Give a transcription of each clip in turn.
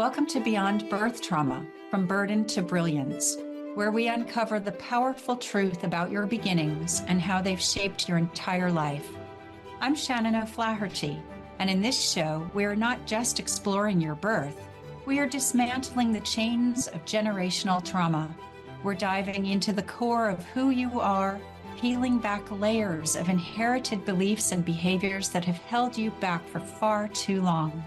Welcome to Beyond Birth Trauma, From Burden to Brilliance, where we uncover the powerful truth about your beginnings and how they've shaped your entire life. I'm Shannon O'Flaherty, and in this show, we are not just exploring your birth, we are dismantling the chains of generational trauma. We're diving into the core of who you are, peeling back layers of inherited beliefs and behaviors that have held you back for far too long.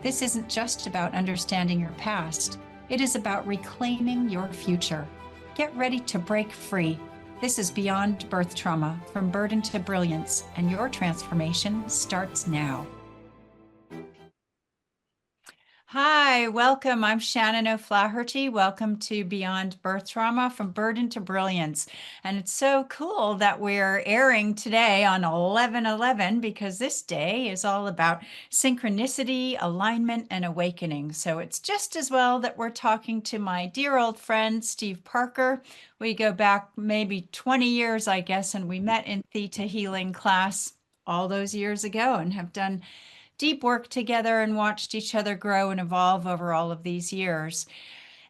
This isn't just about understanding your past. It is about reclaiming your future. Get ready to break free. This is Beyond Birth Trauma, From Burden to Brilliance, and your transformation starts now. Hi, welcome. I'm Shannon O'Flaherty. Welcome to Beyond Birth Trauma, From Burden to Brilliance. And it's so cool that we're airing today on 11/11 because this day is all about synchronicity, alignment, and awakening. So it's just as well that we're talking to my dear old friend, Steve Parker. We go back maybe 20 years, I guess, and we met in Theta Healing class all those years ago and have done deep work together and watched each other grow and evolve over all of these years.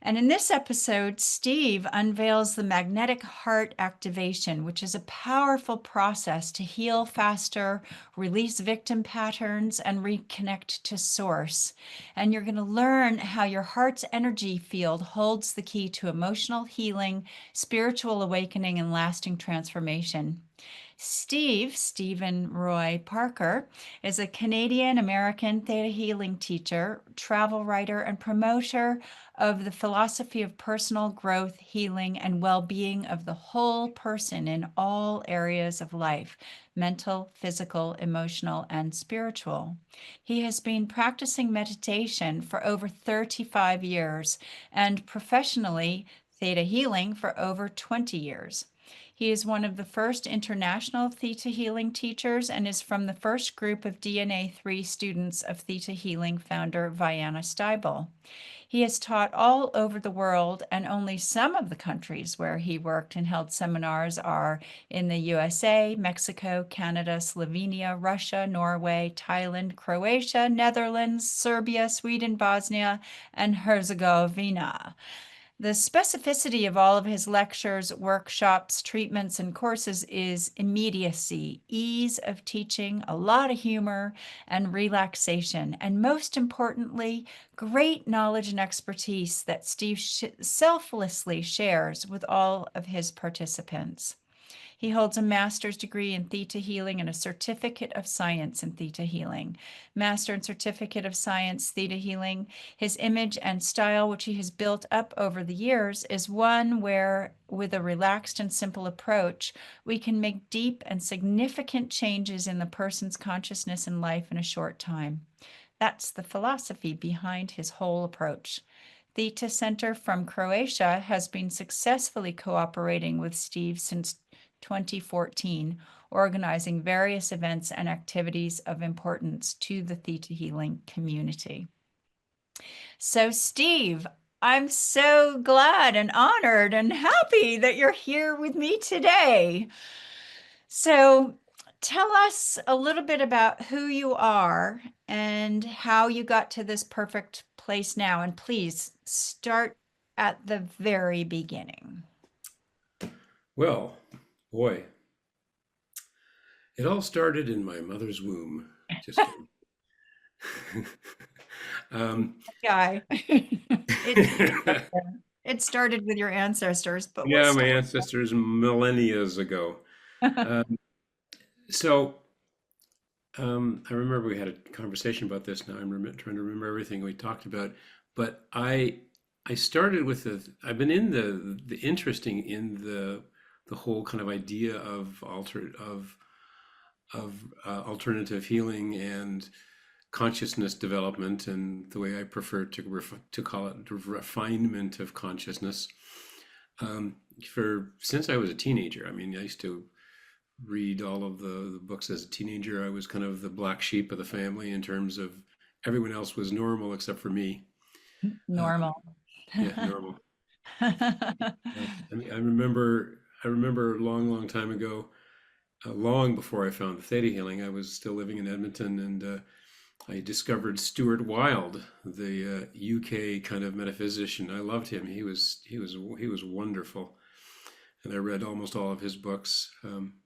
And in this episode, Steve unveils the magnetic heart activation, which is a powerful process to heal faster, release victim patterns, and reconnect to source. And you're going to learn how your heart's energy field holds the key to emotional healing, spiritual awakening, and lasting transformation. Stephen Roy Parker, is a Canadian-American Theta Healing teacher, travel writer, and promoter of the philosophy of personal growth, healing, and well-being of the whole person in all areas of life: mental, physical, emotional, and spiritual. He has been practicing meditation for over 35 years and professionally Theta Healing for over 20 years. He is one of the first international Theta Healing teachers and is from the first group of DNA 3 students of Theta Healing founder Vianna Steibel. He has taught all over the world, and only some of the countries where he worked and held seminars are in the USA, Mexico, Canada, Slovenia, Russia, Norway, Thailand, Croatia, Netherlands, Serbia, Sweden, Bosnia, and Herzegovina. The specificity of all of his lectures, workshops, treatments, and courses is immediacy, ease of teaching, a lot of humor, and relaxation, and most importantly, great knowledge and expertise that Steve selflessly shares with all of his participants. He holds a master's degree in Theta Healing and a certificate of science in Theta Healing. Master and certificate of science, Theta Healing. His image and style, which he has built up over the years, is one where, with a relaxed and simple approach, we can make deep and significant changes in the person's consciousness and life in a short time. That's the philosophy behind his whole approach. Theta Center from Croatia has been successfully cooperating with Steve since 2014, organizing various events and activities of importance to the Theta Healing community. So, Steve, I'm so glad and honored and happy that you're here with me today. So, tell us a little bit about who you are and how you got to this perfect place now. And please start at the very beginning. Well, boy, it all started in my mother's womb. Just kidding. Guy. It started with your ancestors, but we'll Yeah, my start. ancestors millennia ago. Um, so I remember we had a conversation about this. Now I'm trying to remember everything we talked about. But I started with I've been in the interesting in the whole kind of idea of alternative healing and consciousness development, and the way I prefer to call it, the refinement of consciousness. For since I was a teenager, I mean, I used to read all of the books as a teenager. I was kind of the black sheep of the family in terms of everyone else was normal except for me. Um, Normal. yeah, normal. I mean, I remember a long, long time ago, long before I found the theta healing. I was still living in Edmonton, and I discovered Stuart Wilde, the UK kind of metaphysician. I loved him. He was wonderful, and I read almost all of his books.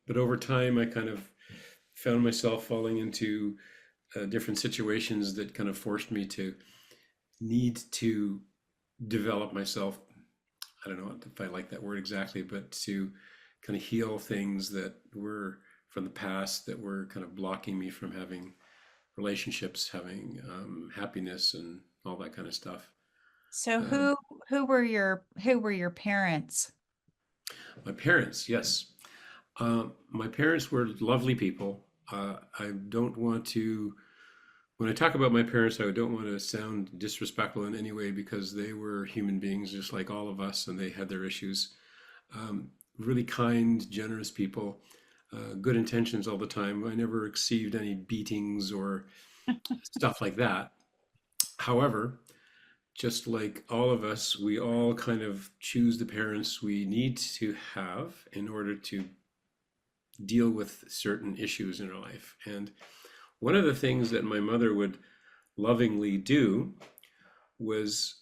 But over time, I kind of found myself falling into different situations that kind of forced me to need to develop myself. I don't know if I like that word exactly, but to kind of heal things that were from the past that were kind of blocking me from having relationships, having happiness, and all that kind of stuff. So Um, who were your parents? my parents, yes, my parents were lovely people. I don't want to, when I talk about my parents, I don't want to sound disrespectful in any way because they were human beings just like all of us, and they had their issues. Really kind, generous people, good intentions all the time. I never received any beatings or stuff like that. However, just like all of us, we all kind of choose the parents we need to have in order to deal with certain issues in our life. And one of the things that my mother would lovingly do was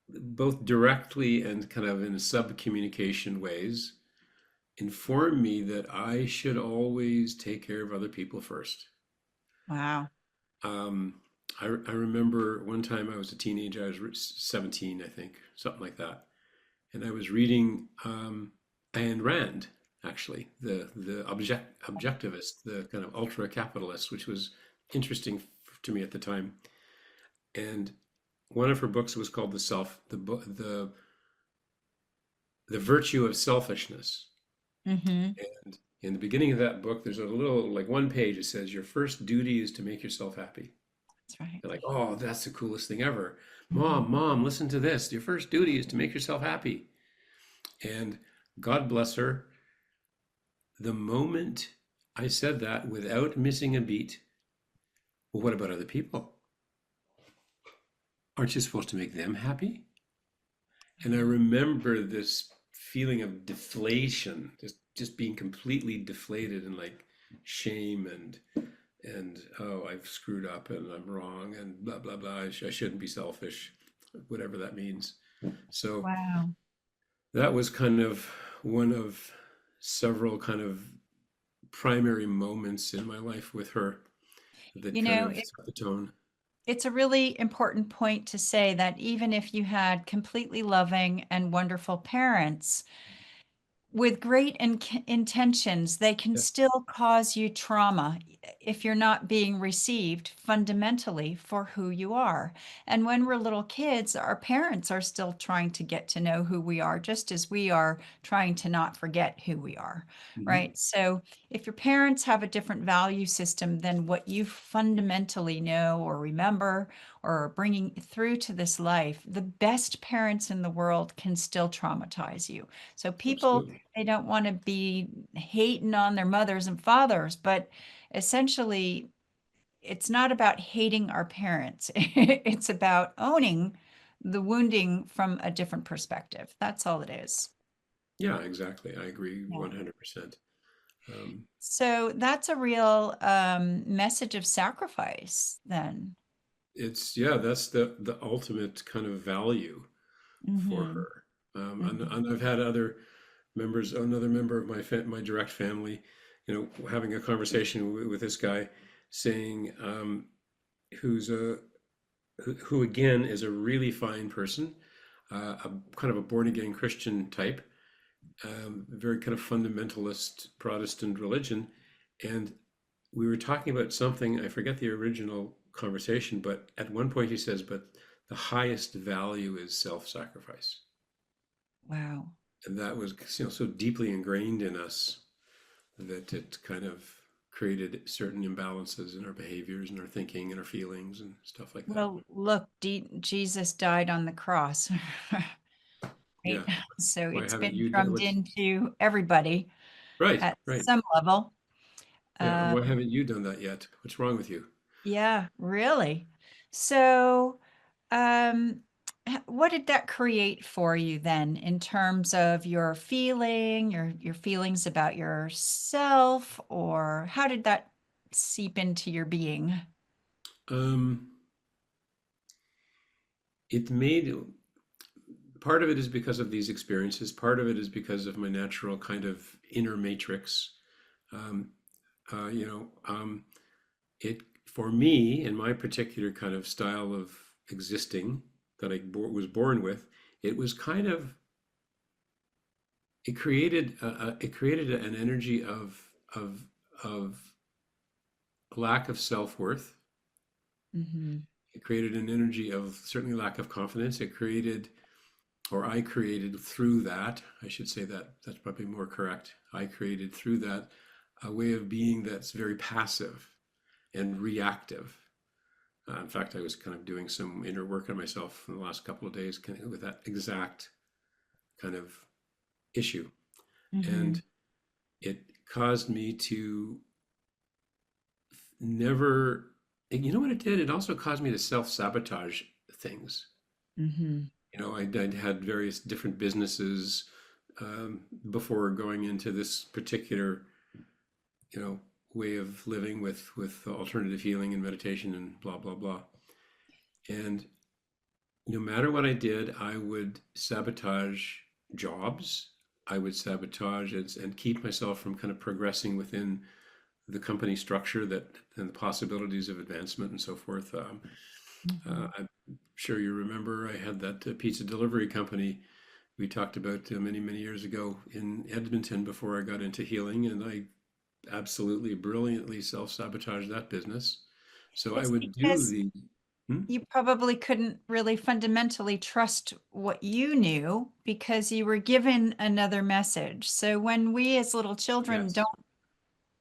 both directly and kind of in sub communication ways inform me that I should always take care of other people first. Wow. Um, I remember one time I was a teenager, I was 17, I think, something like that. And I was reading Ayn Rand, actually, the objectivist, the kind of ultra capitalist, which was interesting to me at the time. And one of her books was called the virtue of selfishness. Mm-hmm. And in the beginning of that book, there's a little like one page. It says your first duty is to make yourself happy. That's right. They're like, oh, that's the coolest thing ever. Mhm. Mom, listen to this. Your first duty is to make yourself happy. And God bless her, the moment I said that without missing a beat, well, what about other people? Aren't you supposed to make them happy? And I remember this feeling of deflation, just being completely deflated and like shame and oh, I've screwed up and I'm wrong and blah blah blah. I shouldn't be selfish, whatever that means. So Wow. that was kind of one of several kind of primary moments in my life with her that You kind know, of set the tone. it's a really important point to say that even if you had completely loving and wonderful parents, with great intentions, they can Yeah, still cause you trauma if you're not being received fundamentally for who you are. And when we're little kids, our parents are still trying to get to know who we are, just as we are trying to not forget who we are, hmm, right? So if your parents have a different value system than what you fundamentally know or remember or are bringing through to this life, the best parents in the world can still traumatize you. So people, absolutely. they don't want to be hating on their mothers and fathers, but essentially, it's not about hating our parents. It's about owning the wounding from a different perspective. That's all it is. Yeah, exactly. I agree Yeah. 100%. Um, So that's a real message of sacrifice, then. it's yeah, that's the ultimate kind of value for Hmm. her. Hmm. And I've had other members, another member of my direct family, having a conversation with this guy, saying who's a who again is a really fine person, a kind of a born again Christian type, very kind of fundamentalist Protestant religion, and we were talking about something, I forget the original conversation, but at one point he says, but the highest value is self-sacrifice. Wow. And that was so deeply ingrained in us that it kind of created certain imbalances in our behaviors and our thinking and our feelings and stuff like that. Well, look, Jesus died on the cross, right? Yeah. So Why it's haven't been you done drummed what's into everybody right, at right. some level. Yeah. Uh, Why haven't you done that yet? What's wrong with you? yeah, really. So, um, what did that create for you then in terms of your feelings about yourself, or how did that seep into your being? Um, it made part of it is because of these experiences. Part of it is because of my natural kind of inner matrix. Um, you know, it for me in my particular kind of style of existing that was born with, it was kind of it created an energy of of lack of self worth. Hmm. It created an energy of certainly lack of confidence. It created, or I created through that, I should say that that's probably more correct. I created through that a way of being that's very passive and reactive. In fact, I was kind of doing some inner work on myself in the last couple of days with that exact kind of issue. Hmm. And it caused me to never, and you know what it did? It also caused me to self sabotage things. Hmm. I'd had various different businesses before going into this particular, you know, way of living with alternative healing and meditation and blah blah blah. And no matter what I did, I would sabotage jobs. I would sabotage and keep myself from kind of progressing within the company structure that and the possibilities of advancement and so forth. Hmm. I'm sure you remember I had that pizza delivery company we talked about many, many years ago in Edmonton before I got into healing, and I absolutely brilliantly self sabotaged that business. So I It's would do because the. Hmm? you probably couldn't really fundamentally trust what you knew because you were given another message. So when we as little children Yes. don't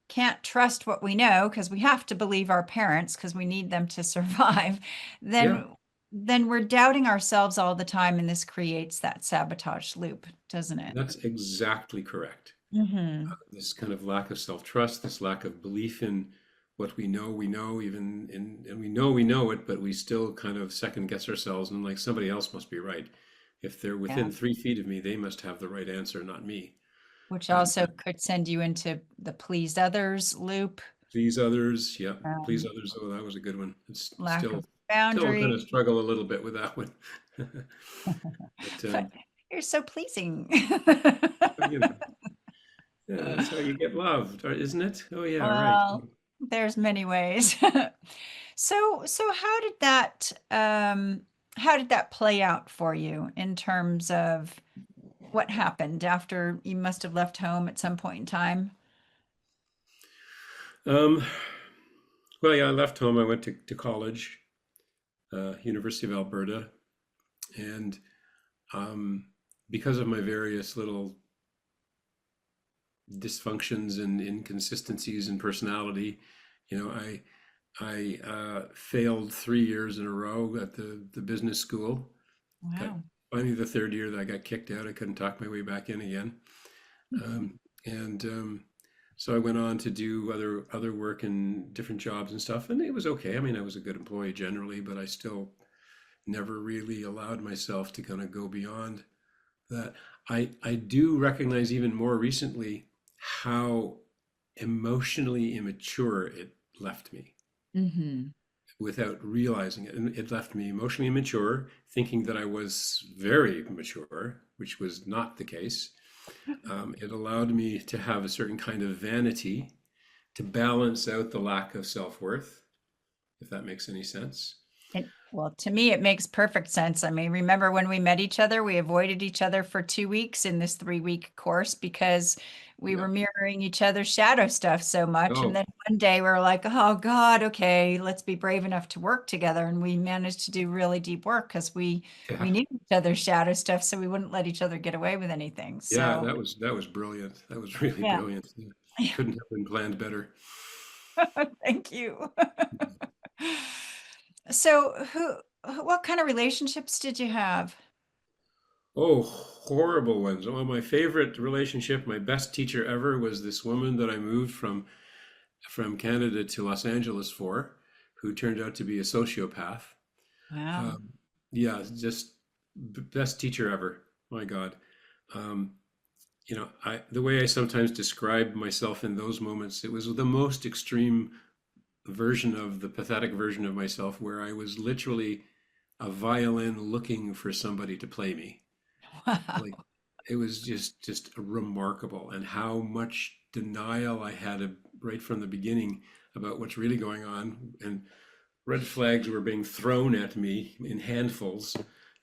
can't trust what we know because we have to believe our parents because we need them to survive, Yeah, then we're doubting ourselves all the time, and this creates that sabotage loop, doesn't it? that's exactly correct. Hmm. This kind of lack of self trust, this lack of belief in what we know, even in, and we know it, but we still kind of second guess ourselves and like somebody else must be right. If they're Yeah. within 3 feet of me, they must have the right answer, not me. Which And also could send you into the please others loop, please others, yeah, please um, others. Oh, that was a good one. It's lack still of still kind of boundary. struggle a little bit with that one. But But you're so pleasing. you know, yeah, that's how you get loved, isn't it? Oh yeah, right. Well, there's many ways. So how did that play out for you in terms of what happened after you must have left home at some point in time? Um, well, yeah, I left home. I went to college, University of Alberta, and um, because of my various little dysfunctions and inconsistencies in personality, you know, I failed 3 years in a row at the business school. Got Wow. finally the third year that I got kicked out. I couldn't talk my way back in again, and so I went on to do other work and different jobs and stuff, and it was okay. I mean, I was a good employee generally, but I still never really allowed myself to kind of go beyond that. I do recognize even more recently how emotionally immature it left me Hmm. without realizing it. And it left me emotionally immature, thinking that I was very mature, which was not the case. It allowed me to have a certain kind of vanity to balance out the lack of self worth, if that makes any sense. Well, to me, it makes perfect sense. I mean, remember when we met each other, we avoided each other for 2 weeks in this 3 week course because we Yeah. were mirroring each other's shadow stuff so much. And Oh, then one day we were like, oh God, okay, let's be brave enough to work together. And we managed to do really deep work because yeah. we knew each other's shadow stuff, so we wouldn't let each other get away with anything. Yeah, So that was brilliant. That was really yeah, brilliant. Yeah. Couldn't have been planned better. thank you. So what kind of relationships did you have? Oh, horrible ones. Oh, my favorite relationship, my best teacher ever was this woman that I moved from Canada to Los Angeles for, who turned out to be a sociopath. Wow. Um, yeah, just best teacher ever. My God. Um, I the way I sometimes describe myself in those moments, it was the most extreme version of the pathetic version of myself where I was literally a violin looking for somebody to play me. Like Wow. it was just remarkable, and how much denial I had right from the beginning about what's really going on, and red flags were being thrown at me in handfuls,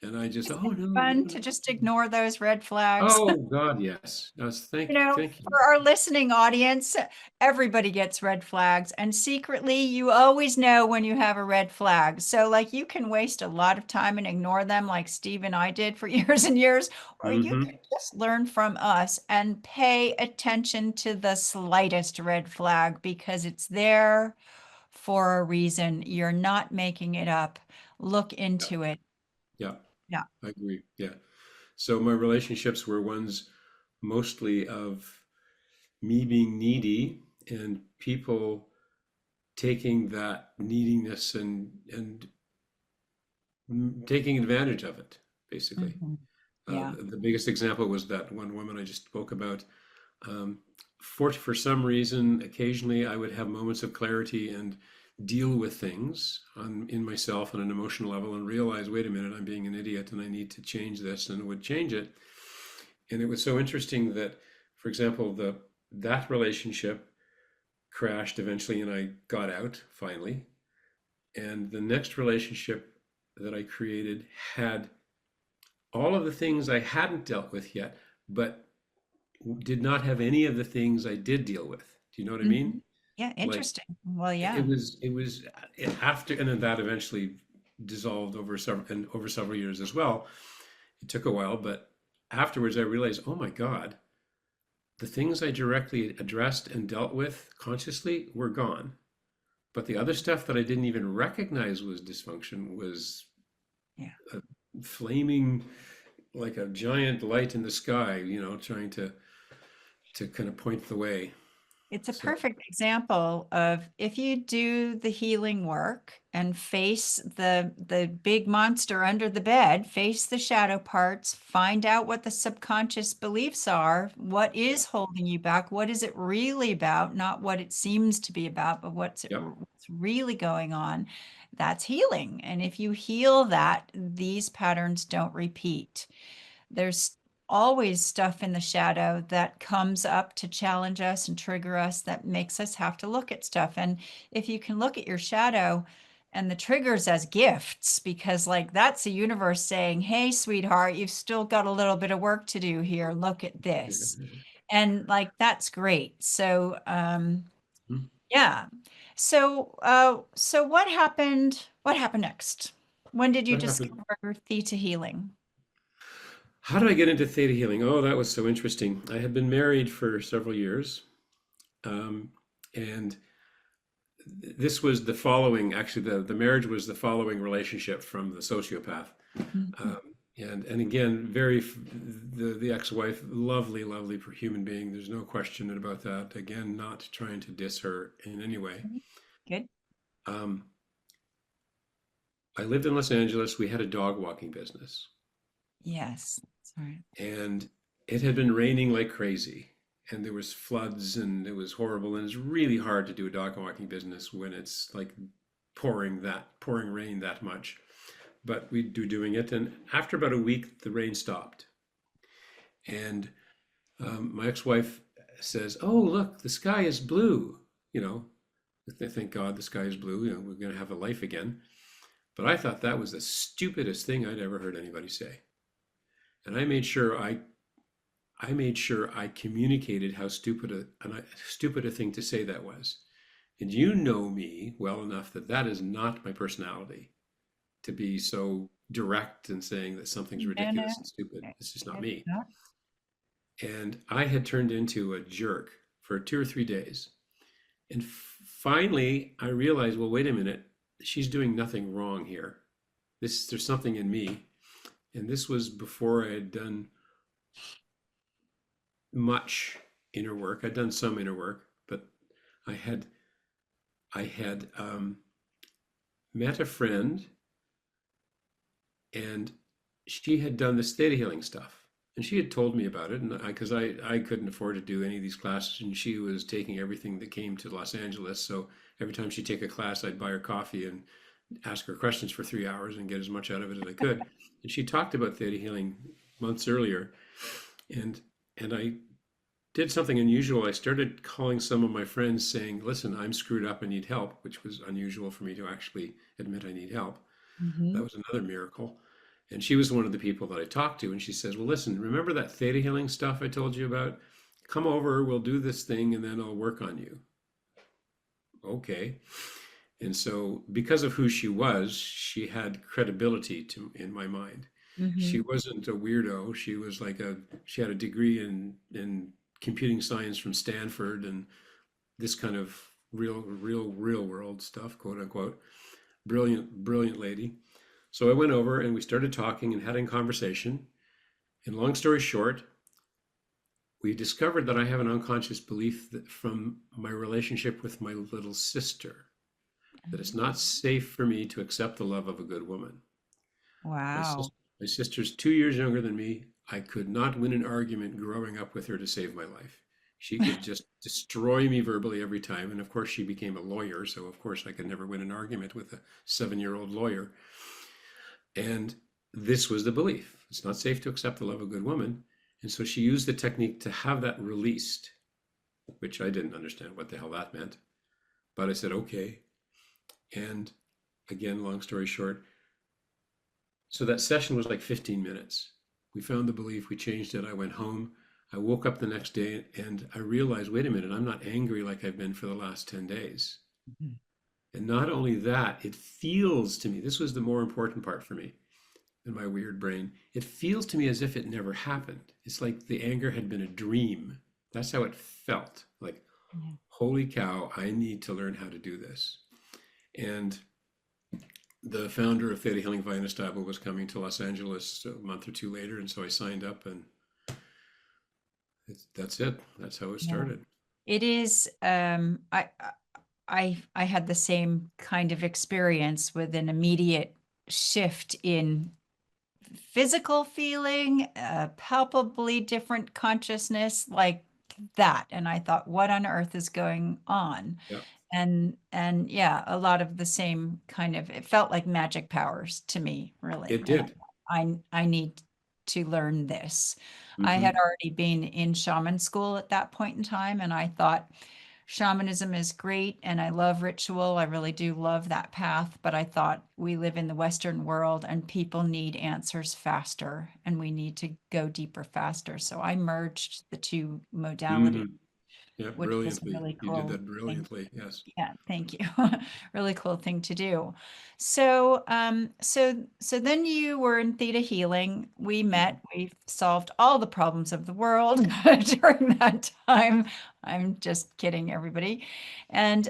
and I just, oh no, no, Fun no. to just ignore those red flags. Oh God, yes. Yes, thank you. For our listening audience, everybody gets red flags, and secretly, you always know when you have a red flag. So, like, you can waste a lot of time and ignore them, like Steve and I did for years and years, or you Hmm. can just learn from us and pay attention to the slightest red flag because it's there for a reason. You're not making it up. Look Yeah, into it. yeah, Yeah. I agree. Yeah. So my relationships were ones mostly of me being needy and people taking that neediness and taking advantage of it, basically. Mhm. Yeah. The biggest example was that one woman I just spoke about. Um, for some reason, occasionally I would have moments of clarity and deal with things in myself on an emotional level and realize, wait a minute, I'm being an idiot and I need to change this, and would change it. And it was so interesting that, for example, that relationship crashed eventually, and I got out finally. And the next relationship that I created had all of the things I hadn't dealt with yet, but did not have any of the things I did deal with. Do you know what I mean? Mhm. Yeah, Like interesting. Well, it yeah. was it was after, and then that eventually dissolved over several years as well. It took a while, but afterwards I realized, oh my God, the things I directly addressed and dealt with consciously were gone. But the other stuff that I didn't even recognize was dysfunction was Yeah. a flaming like a giant light in the sky, trying to kind of point the way. It's a So perfect example of if you do the healing work and face the big monster under the bed, face the shadow parts, find out what the subconscious beliefs are, what yeah, is holding you back, what is it really about, not what it seems to be about, but yeah, what's really going on. That's healing. And if you heal that, these patterns don't repeat. There's always stuff in the shadow that comes up to challenge us and trigger us that makes us have to look at stuff. And if you can look at your shadow and the triggers as gifts, because like that's the universe saying, hey, sweetheart, you've still got a little bit of work to do here. Look at this. And like that's great. So Hmm. yeah. So what happened? What happened next? When did you What happened? discover theta healing? How did I get into theta healing? Oh, that was so interesting. I had been married for several years, um, and this was the following. Actually, the marriage was the following relationship from the sociopath. Mhm. And again, the ex-wife, lovely, lovely human being. There's no question about that. Again, not trying to diss her in any way. Good. Um, I lived in Los Angeles. We had a dog walking business, Yes, that's right. and it had been raining like crazy. And there was floods, and it was horrible. And it's really hard to do a dog walking business when it's like pouring rain that much. But we do doing it, and after about a week, the rain stopped. And my ex-wife says, "Oh, look, the sky is blue." You know, thank God the sky is blue. We're going to have a life again. But I thought that was the stupidest thing I'd ever heard anybody say. And I made sure I communicated how stupid a thing to say that was. And you know me well enough that that is not my personality, to be so direct and saying that something's No, no, ridiculous and stupid. It's just not it's me. not. And I had turned into a jerk for 2 or 3 days. And finally, I realized, well, wait a minute, she's doing nothing wrong here. There's something in me. And this was before I had done much inner work. I'd done some inner work, but I had I had met a friend, and she had done the theta healing stuff, and she had told me about it, and because I couldn't afford to do any of these classes, and she was taking everything that came to Los Angeles, so every time she'd take a class, I'd buy her coffee and ask her questions for 3 hours and get as much out of it as I could. And she talked about theta healing months earlier, and I did something unusual. I started calling some of my friends saying, "Listen, I'm screwed up. I need help," which was unusual for me to actually admit I need help. That Hmm. was another miracle. And she was one of the people that I talked to, and she says, "Well, listen, remember that theta healing stuff I told you about? Come over, we'll do this thing, and then I'll work on you." Okay. And so, because of who she was, she had credibility in my mind. She Hmm. wasn't a weirdo. She was like she had a degree in computing science from Stanford and this kind of real world stuff, quote unquote. Brilliant lady. So I went over and we started talking and having conversation. And long story short, we discovered that I have an unconscious belief that from my relationship with my little sister, that it's not safe for me to accept the love of a good woman. My Wow. sister, my sister's 2 years younger than me. I could not win an argument growing up with her to save my life. She could just destroy me verbally every time. And of course, she became a lawyer. So, of course, I could never win an argument with a 7-year-old lawyer. And this was the belief: it's not safe to accept the love of a good woman. And so she used the technique to have that released, which I didn't understand what the hell that meant. But I said, okay. And again, long story short, so that session was like 15 minutes. We found the belief, we changed it. I went home. I woke up the next day and I realized, wait a minute, I'm not angry like I've been for the last 10 days. Mhm. And not only that, it feels to me, this was the more important part for me in my weird brain, it feels to me as if it never happened. It's like the anger had been a dream. That's how it felt. Like, Yeah. holy cow, I need to learn how to do this. And the founder of Theta Healing Via Stable was coming to Los Angeles a month or two later, and so I signed up, and that's it. That's how it Yeah. started. It is, I had the same kind of experience with an immediate shift in physical feeling, palpably different consciousness like that. And I thought, what on earth is going on? Yeah, And yeah, a lot of the same kind of, it felt like magic powers to me, really. it And did. I need to learn this. I had Hmm. already been in shaman school at that point in time, and I thought shamanism is great and I love ritual. I really do love that path, but I thought we live in the Western world and people need answers faster and we need to go deeper faster. So I merged the two modalities, Hmm. Yeah, which was a brilliantly. really You did cool that thing. brilliantly. Yes. Yeah, thank you. Really cool thing to do. So, so then you were in Theta Healing. We Mhm. met. We solved all the problems of the world during that time. I'm just kidding, everybody. And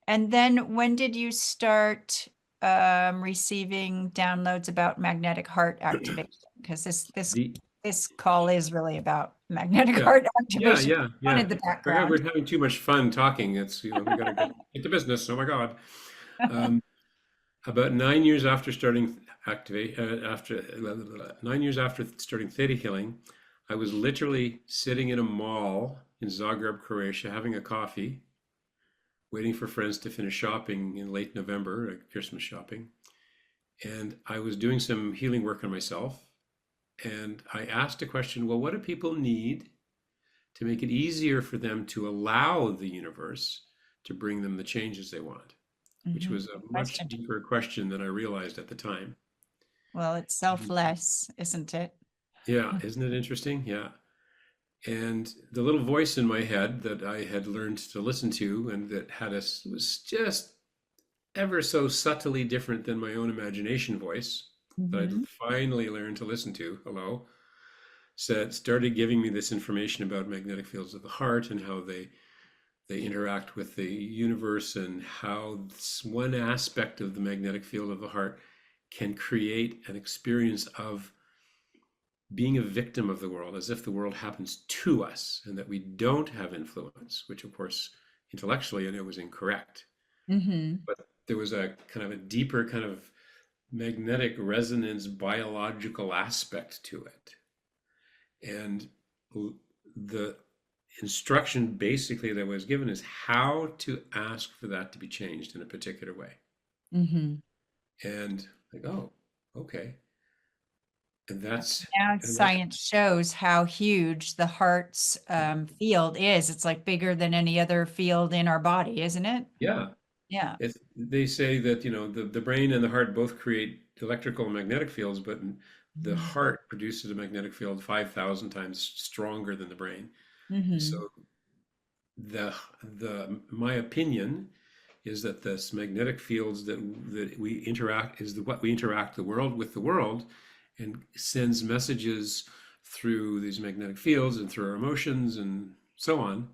then when did you start receiving downloads about magnetic heart activation? Because The this call is really about magnetic yeah, heart yeah, activation. yeah, yeah. Wanted the Okay, background. we're having too much fun talking. It's we got to get to business. Oh my God. Um, About 9 years after starting activate, after 9 years after starting theta healing, I was literally sitting in a mall in Zagreb, Croatia, having a coffee, waiting for friends to finish shopping in late November, like Christmas shopping. And I was doing some healing work on myself. And I asked a question, well, what do people need to make it easier for them to allow the universe to bring them the changes they want? Which Mhm. was a Good much question. deeper question than I realized at the time. Well, it's selfless, isn't it? Yeah, isn't it interesting? Yeah. And the little voice in my head that I had learned to listen to and that had us was just ever so subtly different than my own imagination voice that I'd Hmm. finally learned to listen to. Hello. Said started giving me this information about magnetic fields of the heart and how they interact with the universe and how this one aspect of the magnetic field of the heart can create an experience of being a victim of the world, as if the world happens to us and that we don't have influence, which, of course, intellectually I knew was incorrect. Hmm. But there was a kind of a deeper kind of magnetic resonance biological aspect to it. And the instruction basically that was given is how to ask for that to be changed in a particular way. Hmm. And like, oh, okay. And that's, Now and that's, science shows how huge the heart's field is. It's like bigger than any other field in our body, isn't it? yeah. Yeah. They say that, the brain and the heart both create electrical and magnetic fields, but the heart produces a magnetic field 5,000 times stronger than the brain. Mm-hmm. So the my opinion is that this magnetic fields that we interact is what we interact the world with the world, and sends messages through these magnetic fields and through our emotions and so on,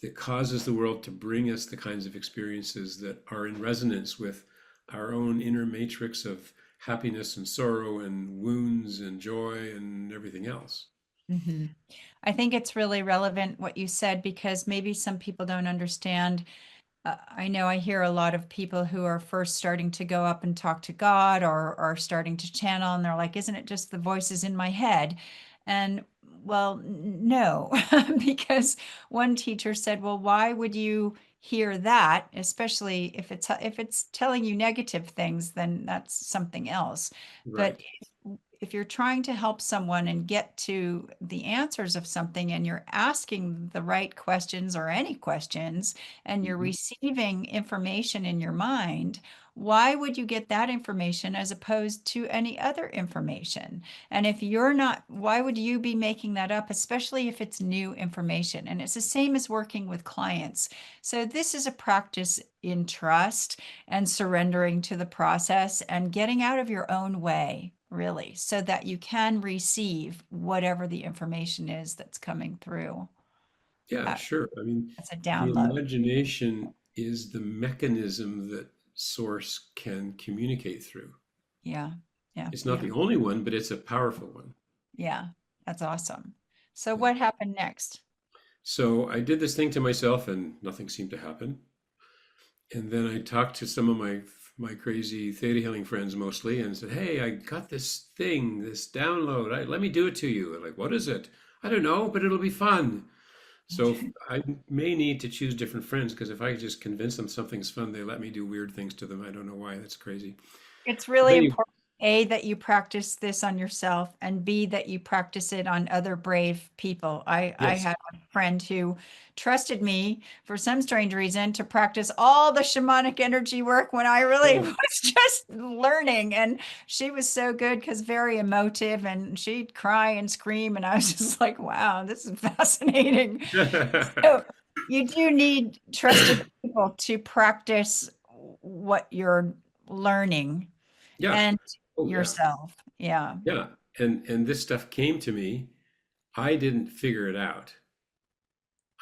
that causes the world to bring us the kinds of experiences that are in resonance with our own inner matrix of happiness and sorrow and wounds and joy and everything else. Hmm. I think it's really relevant what you said because maybe some people don't understand. I know I hear a lot of people who are first starting to go up and talk to God or are starting to channel, and they're like, isn't it just the voices in my head? And well, no, because one teacher said, well, why would you hear that? Especially if it's telling you negative things, then that's something else. But Right. if you're trying to help someone and get to the answers of something and you're asking the right questions or any questions, and you're Mhm. receiving information in your mind, why would you get that information as opposed to any other information? And if you're not, why would you be making that up, especially if it's new information? And it's the same as working with clients. So this is a practice in trust and surrendering to the process and getting out of your own way, really, so that you can receive whatever the information is that's coming through. Yeah, Uh, sure. I mean, That's a the download. imagination is the mechanism that source can communicate through. Yeah. Yeah. It's not the Beautiful. only one, but it's a powerful one. Yeah. That's awesome. So Yeah. what happened next? So I did this thing to myself and nothing seemed to happen. And then I talked to some of my crazy theta healing friends mostly and said, "Hey, I got this thing, this download. Let me do it to you." And like, "What is it?" "I don't know, but it'll be fun." So I may need to choose different friends because if I just convince them something's fun, they let me do weird things to them. I don't know why. That's crazy. It's But really anyway, important, A, that you practice this on yourself, and B, that you practice it on other brave people. I yes. had a friend who trusted me for some strange reason to practice all the shamanic energy work when I really Oh. was just learning. And she was so good because very emotive and she'd cry and scream. And I was just like, wow, this is fascinating. So you do need trusted people to practice what you're learning Yeah. and Oh, yeah. yourself. Yeah. Yeah. And this stuff came to me. I didn't figure it out.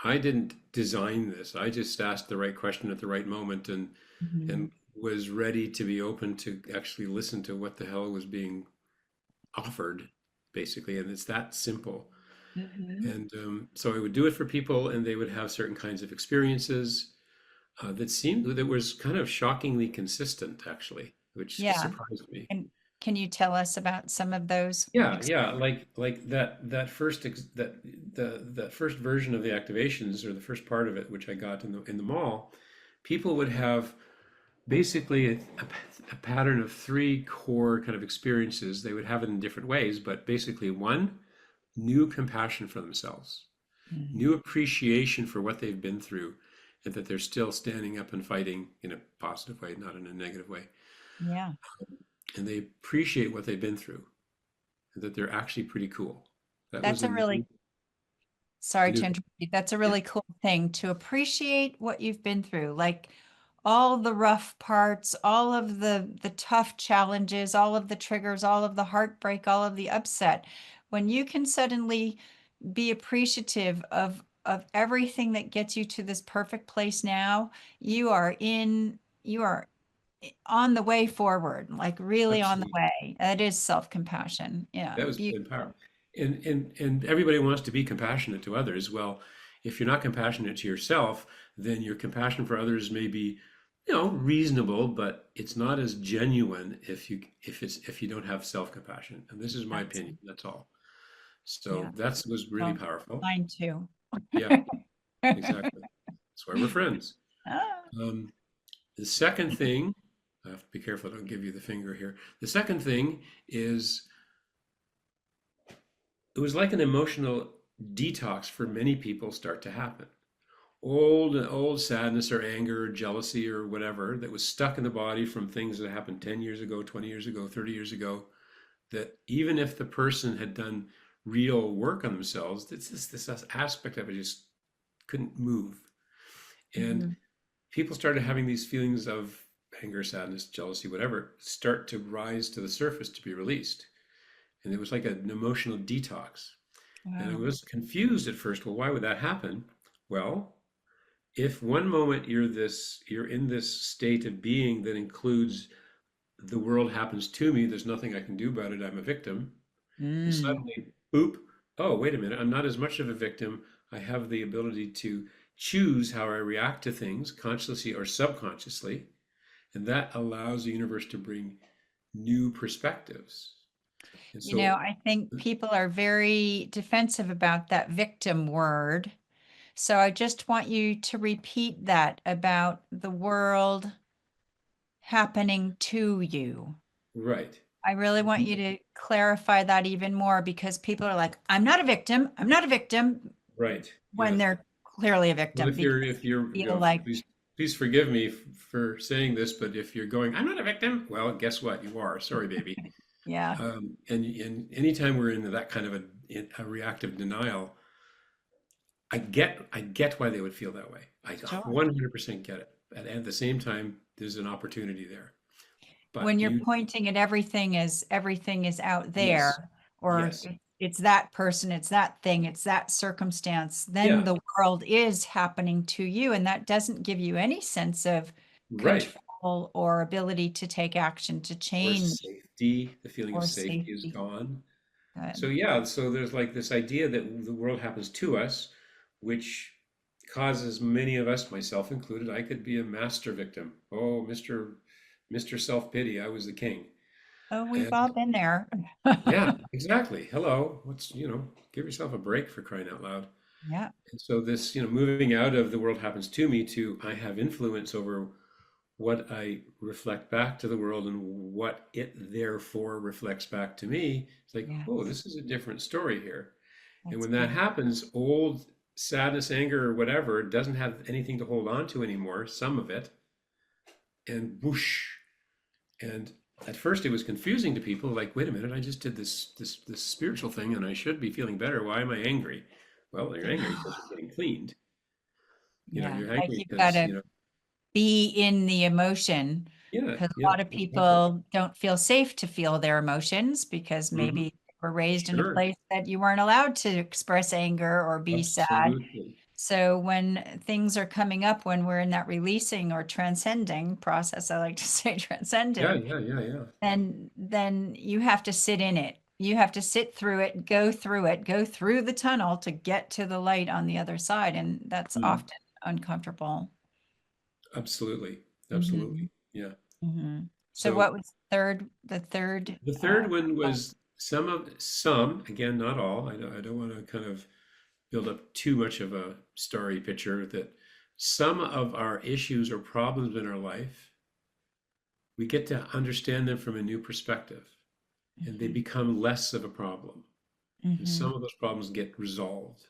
I didn't design this. I just asked the right question at the right moment and Mhm. was ready to be open to actually listen to what the hell was being offered, basically. And it's that simple. Mhm. And so I would do it for people, and they would have certain kinds of experiences that was kind of shockingly consistent, actually, which Yeah. surprised me. And can you tell us about some of those? Yeah, like that first that first version of the activations, or the first part of it, which I got in the mall. People would have basically a pattern of three core kind of experiences. They would have it in different ways, but basically one, new compassion for themselves, Mhm. new appreciation for what they've been through, and that they're still standing up and fighting in a positive way, not in a negative way. Yeah. And they appreciate what they've been through, and that they're actually pretty cool. That was That's a a new, really, a sorry new to thing. interrupt you. That's a Yeah, really cool thing to appreciate what you've been through. Like all the rough parts, all of the tough challenges, all of the triggers, all of the heartbreak, all of the upset. When you can suddenly be appreciative of everything that gets you to this perfect place now, you are on the way forward, like really on the absolutely. way. That is self-compassion. Yeah, That was beautiful. empower. And everybody wants to be compassionate to others. Well, if you're not compassionate to yourself, then your compassion for others may be, reasonable, but it's not as genuine if you don't have self-compassion. And this is my That's opinion. That's all. So yeah. that was really Well, powerful. mine too. Yeah, exactly. That's why we're friends. Ah. Um, the second thing, I have to be careful, I don't give you the finger here. The second thing is it was like an emotional detox for many people start to happen. Old sadness or anger or jealousy or whatever that was stuck in the body from things that happened 10 years ago, 20 years ago, 30 years ago, that even if the person had done real work on themselves, this aspect of it just couldn't move. And Mhm. people started having these feelings of anger, sadness, jealousy, whatever, start to rise to the surface to be released. And it was like an emotional detox. And I Wow. was confused at first. Well, why would that happen? Well, if one moment you're in this state of being that includes the world happens to me, there's nothing I can do about it, I'm a victim, and Mm. suddenly, boop, oh, wait a minute, I'm not as much of a victim. I have the ability to choose how I react to things, consciously or subconsciously, and that allows the universe to bring new perspectives. And so, I think people are very defensive about that victim word. So I just want you to repeat that about the world happening to you. right, I really want you to clarify that even more because people are like, I'm not a victim. I'm not a victim right, when yeah. they're clearly a Well, victim if because you're, they feel like, please forgive me for saying this, but if you're going, I'm not a victim, well, guess what? You are. Sorry, baby. yeah, And anytime we're in that kind of a reactive denial, I get why they would feel that way. I sure. 100% get it. But at the same time, there's an opportunity there. But When you're you, pointing at everything is out yes, there, or yes, it's that person, it's that thing, it's that circumstance, then yeah, the world is happening to you, and that doesn't give you any sense of right. control or ability to take action to Or change safety, the feeling of or safety is safety. gone. So Good. yeah, so there's like this idea that the world happens to us, which causes many of us, myself included, I could be a master victim. Oh, Mr. Self-pity, I was the king. Oh, we've And all been there. yeah, exactly. Hello, give yourself a break for crying out loud. Yeah, And so this, moving out of the world happens to me to I have influence over what I reflect back to the world and what it therefore reflects back to me. It's like, yeah, oh, this is a different story here. And that's when that beautiful. happens, old sadness, anger, or whatever doesn't have anything to hold on to anymore, some of it, and whoosh. And at first it was confusing to people, like, wait a minute, I just did this spiritual thing and I should be feeling better. Why am I angry? Well, you're angry because you're getting cleaned. Yeah, You're like angry you've got because, to be in the emotion yeah, because a yeah, lot of exactly. people don't feel safe to feel their emotions because Hmm. maybe they were raised in a Sure. place that you weren't allowed to express anger or be sad. Absolutely. So when things are coming up, when we're in that releasing or transcending process, I like to say Yeah, transcending, yeah, yeah, yeah. then you have to sit in it. You have to sit through it, go through the tunnel to get to the light on the other side. And that's Mm, often uncomfortable. absolutely. Hmm. Absolutely. Yeah. Hmm. So So what was the third, the third one was some, again, not all. I don't want to kind of build up too much of a starry picture that some of our issues or problems in our life, we get to understand them from a new perspective and they hmm. become less of a problem. And Hmm. some of those problems get resolved.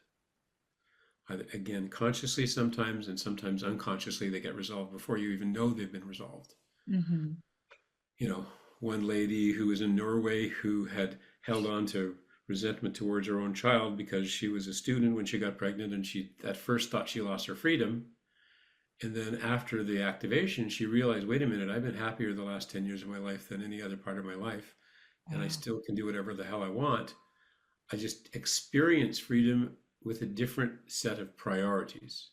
Again, consciously sometimes, and sometimes unconsciously, they get resolved before you even know they've been resolved. Hmm. You know, one lady who was in Norway who had held on to resentment towards her own child because she was a student when she got pregnant and she at first thought she lost her freedom. And then after the activation, she realized, wait a minute, I've been happier the last 10 years of my life than any other part of my life. And I Wow. still can do whatever the hell I want. I just experience freedom with a different set of priorities.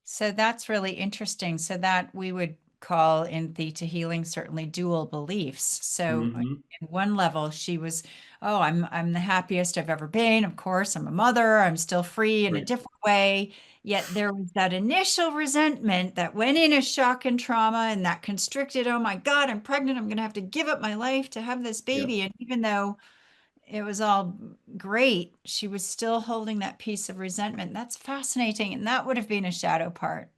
So that's really interesting. So that we would call in Theta healing certainly dual beliefs. So Hmm. in one level, she was, oh, I'm the happiest I've ever been. Of course, I'm a mother. I'm still free in a Right. different way. Yet there was that initial resentment that went in as shock and trauma and that constricted, oh my God, I'm pregnant. I'm going to have to give up my life to have this Yeah. baby. And even though it was all great, she was still holding that piece of resentment. That's fascinating. And that would have been a shadow part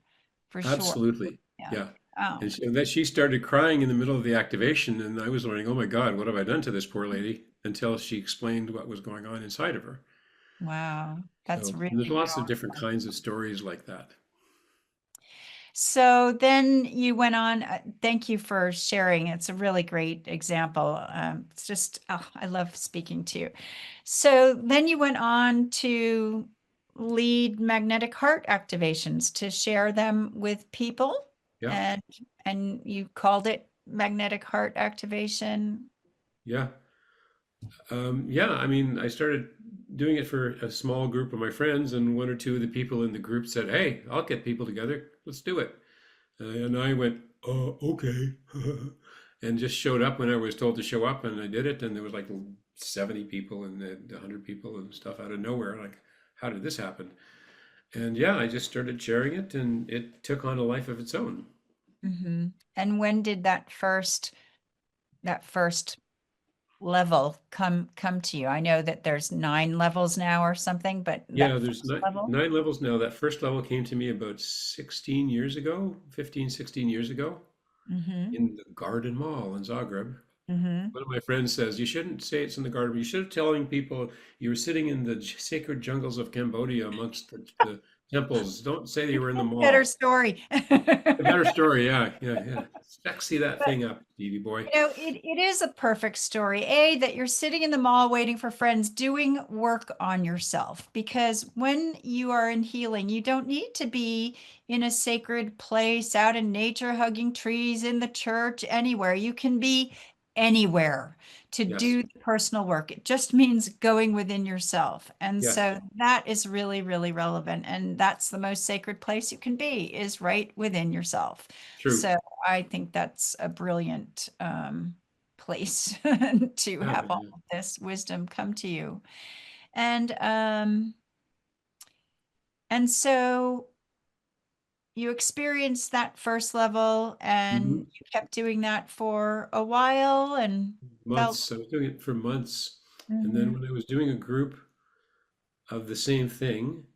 for sure. Absolutely. Yeah. Yeah. Oh, And that she started crying in the middle of the activation, and I was wondering, oh my God, what have I done to this poor lady? Until she explained what was going on inside of her. wow. That's So really there's lots of different powerful. kinds of stories like that. So then you went on. Thank you for sharing. It's a really great example. It's just, oh, I love speaking to you. So then you went on to lead magnetic heart activations to share them with people, Yeah. and you called it magnetic heart activation. Yeah. Yeah. I mean, I started doing it for a small group of my friends, and one or two of the people in the group said, "Hey, I'll get people together. Let's do it." And I went, okay. And just showed up when I was told to show up, and I did it. And there was like 70 people and 100 people and stuff out of nowhere. Like, how did this happen? And yeah, I just started sharing it, and it took on a life of its own. Hmm. And when did that first level come to you? I know that there's 9 levels now or something, but Yeah, that there's first level? nine levels now. That first level came to me about 16 years ago, 15, 16 years ago Mm-hmm. in the Garden Mall in Zagreb. Mm-hmm. One of my friends says, you shouldn't say it's in the garden. You should have telling people you were sitting in the sacred jungles of Cambodia amongst the temples. Don't say that you were in the Better mall. story. A better story, yeah, yeah, yeah. Sexy that But thing up, Stevie boy. it is a perfect story. A, that you're sitting in the mall waiting for friends, doing work on yourself. Because when you are in healing, you don't need to be in a sacred place, out in nature, hugging trees, in the church, anywhere. You can be anywhere to Yes, do the personal work. It just means going within yourself. And yes, so that is really, really relevant. And that's the most sacred place you can be, is right within yourself. true. So I think that's a brilliant place to Yeah, have all yeah. of this wisdom come to you. And so you experienced that first level and Mhm. you kept doing that for a while and felt. Months. I was doing it for months, and then Mhm. when I was doing a group of the same thing,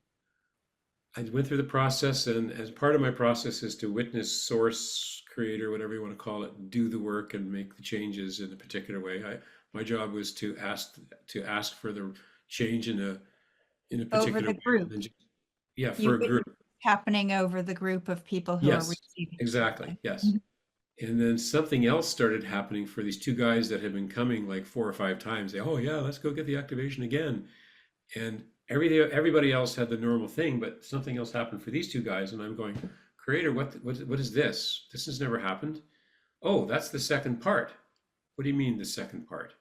I went through the process, and as part of my process is to witness source, creator, whatever you want to call it, do the work and make the changes in a particular way. My job was to ask for the change in a Over particular the way, and group. then just, yeah, You for a group. witnessed happening over the group of people who are Yes, receiving. exactly. Okay. Yes. Mhm. And then something else started happening for these two guys that had been coming like 4 or 5 times. They, oh yeah, let's go get the activation again. And everybody else had the normal thing, but something else happened for these two guys. And I'm going, Creator, what is this? This has never happened. Oh, that's the second part. What do you mean the second part?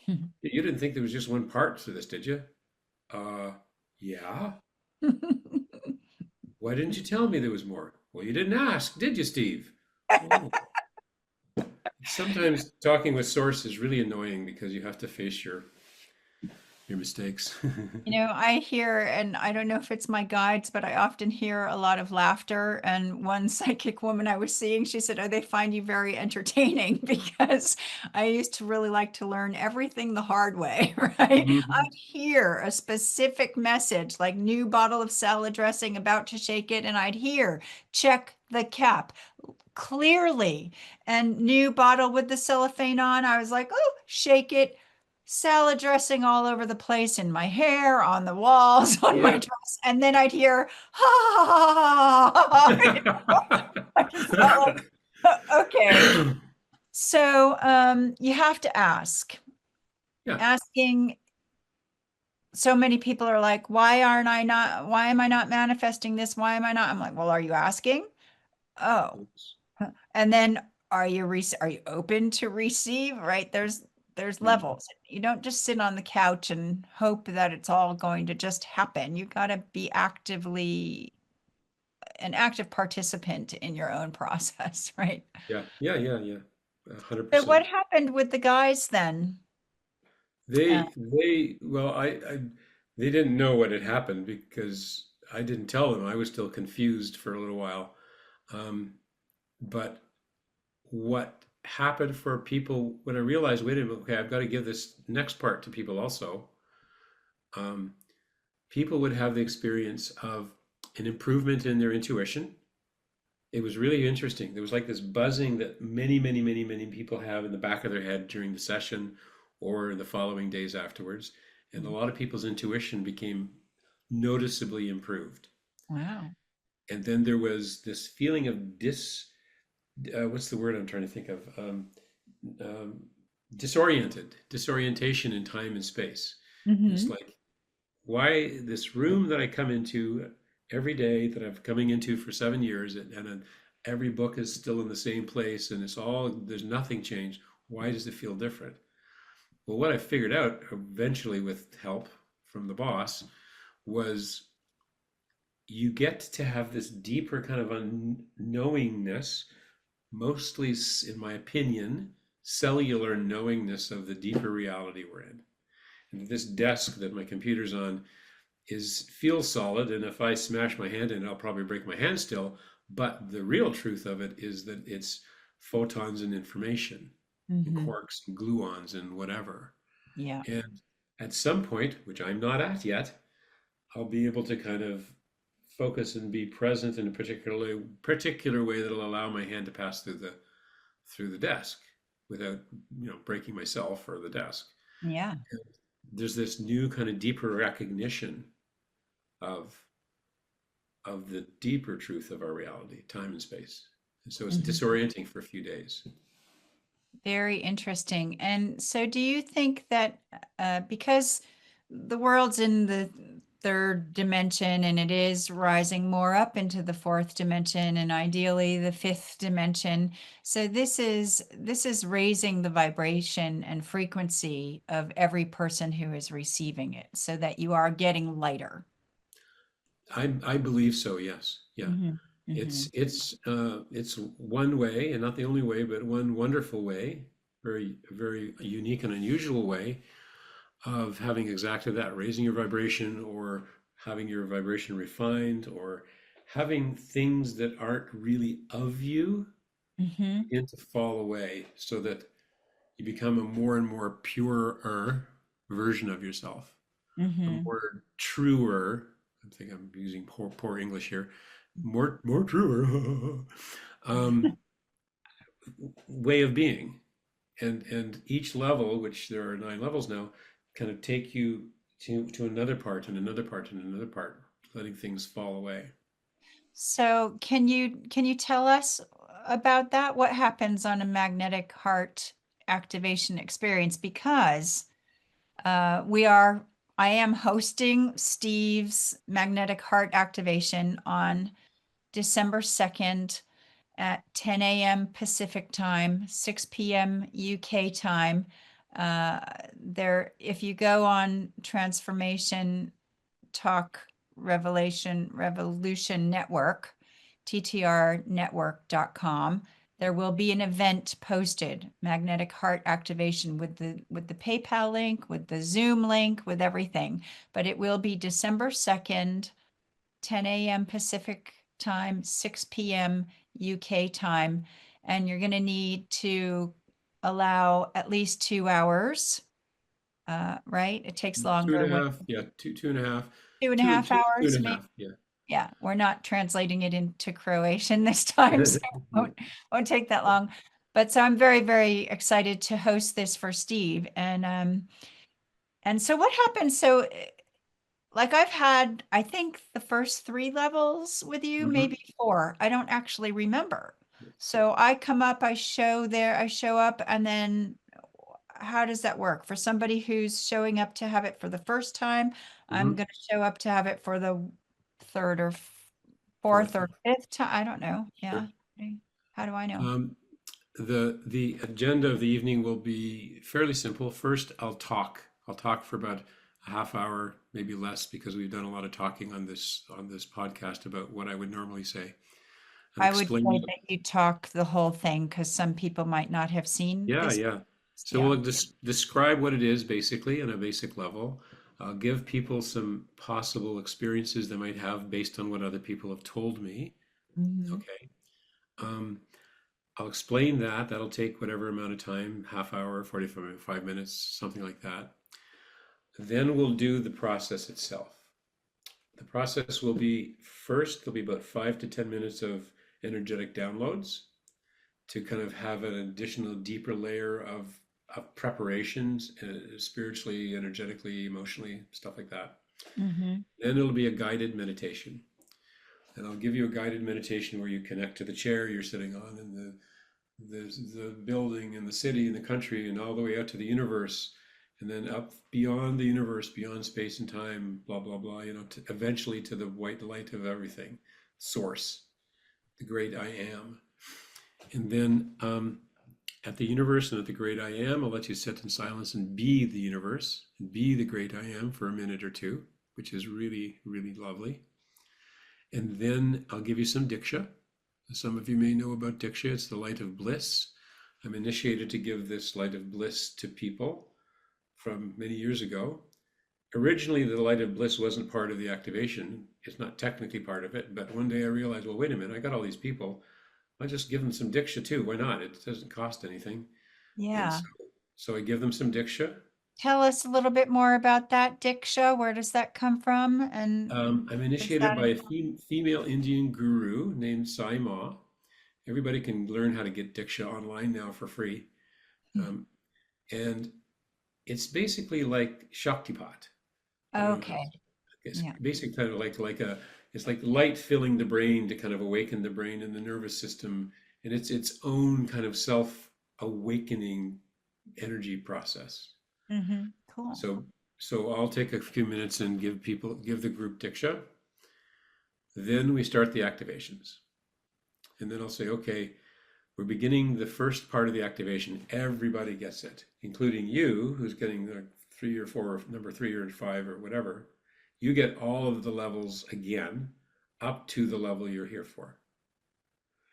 You didn't think there was just one part to this, did you? Uh, yeah. Why didn't you tell me there was more? Well, you didn't ask, did you, Steve? Oh. Sometimes talking with source is really annoying because you have to face your mistakes. I hear, and I don't know if it's my guides, but I often hear a lot of laughter. And one psychic woman I was seeing, she said, "Oh, they find you very entertaining," because I used to really like to learn everything the hard way, right? Mhm. I'd hear a specific message, like new bottle of salad dressing, about to shake it, and I'd hear, check the cap clearly, and new bottle with the cellophane on. I was like, oh, shake it. Salad dressing all over the place in my hair, on the walls, on my Yeah. dress. And then I'd hear, ha ha ha ha. I just felt like, okay. So you have to ask. Yeah. Asking, so many people are like, why am I not manifesting this? Why am I not? I'm like, well, are you asking? Oh. And then are you open to receive, right? There's Mhm. levels. You don't just sit on the couch and hope that it's all going to just happen. You got to be actively an active participant in your own process, right? Yeah. Yeah. Yeah. Yeah. So what 100%. happened with the guys then? Uh, Well, they didn't know what had happened because I didn't tell them. I was still confused for a little while. Um, but what happened for people when I realized, wait a minute, okay, I've got to give this next part to people also. Um, People would have the experience of an improvement in their intuition. It was really interesting. There was like this buzzing that many people have in the back of their head during the session or the following days afterwards. And a lot of people's intuition became noticeably improved. Wow. And then there was this feeling of what's the word I'm trying to think of? Um, disorientation in time and space. And it's Mm-hmm. like, why this room that I come into every day that I've coming into for 7 years, and every book is still in the same place, and there's nothing changed. Why does it feel different? Well, what I figured out eventually with help from the boss was you get to have this deeper kind of unknowingness, mostly, in my opinion, cellular knowingness of the deeper reality we're in. And this desk that my computer's on is feels solid, and if I smash my hand in it, I'll probably break my hand still. But the real truth of it is that it's photons and information, and Mm-hmm. quarks and gluons and whatever. Yeah. And at some point, which I'm not at yet, I'll be able to kind of focus and be present in a particular way that'll allow my hand to pass through the desk without breaking myself or the desk. Yeah. There's this new kind of deeper recognition of the deeper truth of our reality, time and space. And so it's Mhm. disorienting for a few days. Very interesting. And so, do you think that because the world's in the third dimension and it is rising more up into the fourth dimension and ideally the fifth dimension, so this is raising the vibration and frequency of every person who is receiving it, so that you are getting lighter. I believe so. Yes. Yeah. Hmm. Hmm. It's one way, and not the only way, but one wonderful way, very unique and unusual way of having exactly that, raising your vibration or having your vibration refined or having things that aren't really of you Hmm. begin to fall away so that you become a more and more purer version of yourself, a Hmm. more truer, I think I'm using poor English here, more truer um, way of being. And each level, which there are 9 levels now, kind of take you to another part and another part and another part, letting things fall away. So can you tell us about that? What happens on a magnetic heart activation experience? Because we are I am hosting Steve's magnetic heart activation on December 2nd at 10 a.m. Pacific time, 6 p.m. UK time. If you go on Transformation Talk Revolution Network, ttrnetwork.com. There will be an event posted, magnetic heart activation with the PayPal link, with the Zoom link, with everything. But it will be December 2nd, 10 a.m. Pacific time, 6 p.m. UK time. And you're going to need to allow at least 2 hours, right? It takes Two and longer a when half, yeah, two and a half, two and a two, half two, two hours, and a maybe. half, yeah. Yeah, we're not translating it into Croatian this time, so it won't take that long. But so I'm very, very excited to host this for Steve. And so what happened? So like I've had, I think the first 3 levels with you, maybe Mhm. 4. I don't actually remember. So I come up, I show up, and then how does that work? For somebody who's showing up to have it for the first time, I'm Mhm. going to show up to have it for the third or fourth Fourth, or fifth time. I don't know. Yeah. sure. Okay. How do I know? Um, the agenda of the evening will be fairly simple. First, I'll talk. I'll talk for about a half hour, maybe less, because we've done a lot of talking on this podcast about what I would normally say and I would say explain. that you talk the whole thing because some people might not have seen Yeah, this. yeah. So Yeah. we'll describe what it is basically on a basic level. Give people some possible experiences they might have based on what other people have told me. Hmm. Okay. Um, I'll explain that. That'll take whatever amount of time, half hour, 45 minutes, something like that. Then we'll do the process itself. The process will be first, there'll be about 5 to 10 minutes of energetic downloads to kind of have an additional deeper layer of preparations, spiritually, energetically, emotionally, stuff like that. Mm-hmm. Then it'll be a guided meditation. And I'll give you a guided meditation where you connect to the chair you're sitting on and the building and the city and the country and all the way out to the universe and then up beyond the universe, beyond space and time, blah, blah, blah, eventually to the white light of everything, source, the great I am. And then at the universe and at the great I am, I'll let you sit in silence and be the universe and be the great I am for a minute or two, which is really, really lovely. And then I'll give you some Diksha. Some of you may know about Diksha. It's the light of bliss. I'm initiated to give this light of bliss to people from many years ago. Originally, the light of bliss wasn't part of the activation. It's not technically part of it. But one day I realized, well, wait a minute, I got all these people. I'll just give them some Diksha too. Why not? It doesn't cost anything. And Yeah. so I give them some Diksha. Tell us a little bit more about that, Diksha. Where does that come from? And I'm does initiated that by a involve? female Indian guru named Sai Ma. Everybody can learn how to get Diksha online now for free. Um, and it's basically like Shaktipat. I don't know how Okay. it's Yeah. basically kind of like a it's like light filling the brain to kind of awaken the brain and the nervous system, and it's its own kind of self awakening energy process. Mm-hmm. Cool. So so I'll take a few minutes and give the group Diksha. Then we start the activations. And then I'll say, okay, we're beginning the first part of the activation. Everybody gets it, including you, who's getting the 3 or 4, or number 3 or 5 or whatever. You get all of the levels again up to the level you're here for.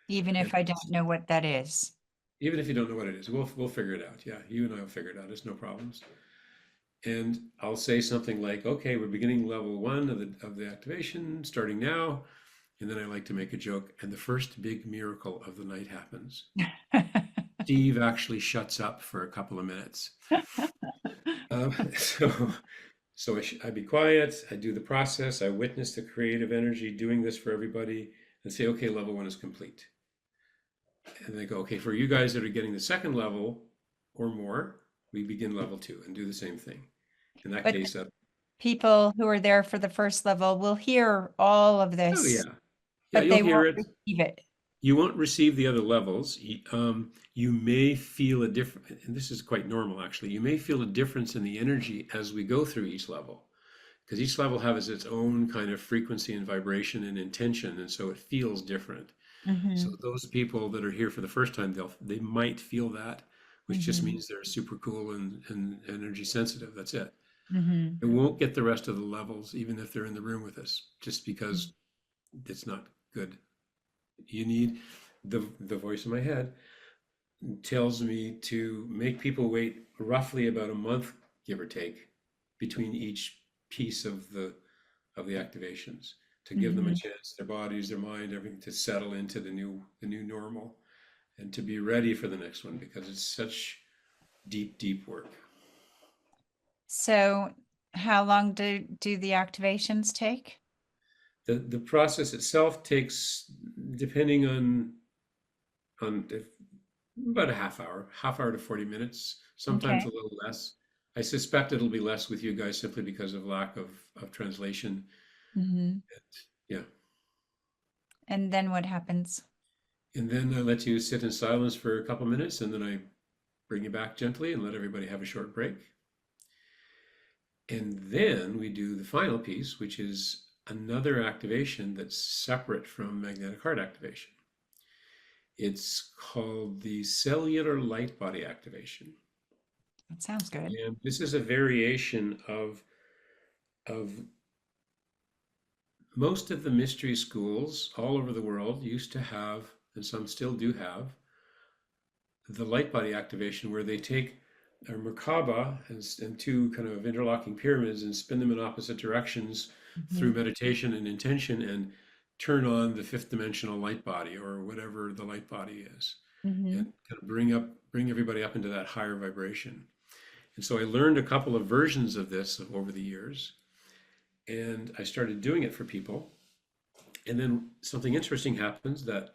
Even And if I don't know what that is. even if you don't know what it is, we'll figure it out. Yeah, you and I will figure it out. It's no problems. And I'll say something like, okay, we're beginning level 1 of the activation, starting now. And then I like to make a joke, and the first big miracle of the night happens. Steve actually shuts up for a couple of minutes. So, I be quiet. I do the process. I witness the creative energy doing this for everybody, and say, okay, level 1 is complete. And they go, okay, for you guys that are getting the second level or more, we begin level 2 and do the same thing. In that But case, people who are there for the first level will hear all of oh this, yeah, yeah, but you'll they hear won't it. receive it. You won't receive the other levels. You may feel a different, and this is quite normal actually. You may feel a difference in the energy as we go through each level, because each level has its own kind of frequency and vibration and intention, and so it feels different. So Mm-hmm. those people that are here for the first time, they might feel that, which just Mm-hmm. means they're super cool and energy sensitive. That's it. Mm-hmm. They won't get the rest of the levels, even if they're in the room with us, just because it's not good. You need the voice in my head tells me to make people wait roughly about a month, give or take, between each piece of the activations to give them a Mm-hmm. chance, their bodies, their mind, everything to settle into the new normal and to be ready for the next one because it's such deep, deep work. So how long do the activations take? The process itself takes, depending on if, about a half hour to 40 minutes, sometimes Okay. a little less. I suspect it'll be less with you guys simply because of lack of translation. Mm-hmm. Yeah. And then what happens? And then I let you sit in silence for a couple minutes and then I bring you back gently and let everybody have a short break. And then we do the final piece, which is another activation that's separate from magnetic heart activation. It's called the cellular light body activation. That sounds good. And this is a variation of most of the mystery schools all over the world used to have, and some still do have, the light body activation where they take a Merkaba and two kind of interlocking pyramids and spin them in opposite directions through Mm-hmm. meditation and intention and turn on the fifth dimensional light body or whatever the light body is. and Mm-hmm. kind of bring everybody up into that higher vibration. And so I learned a couple of versions of this over the years, and I started doing it for people. And then something interesting happens, that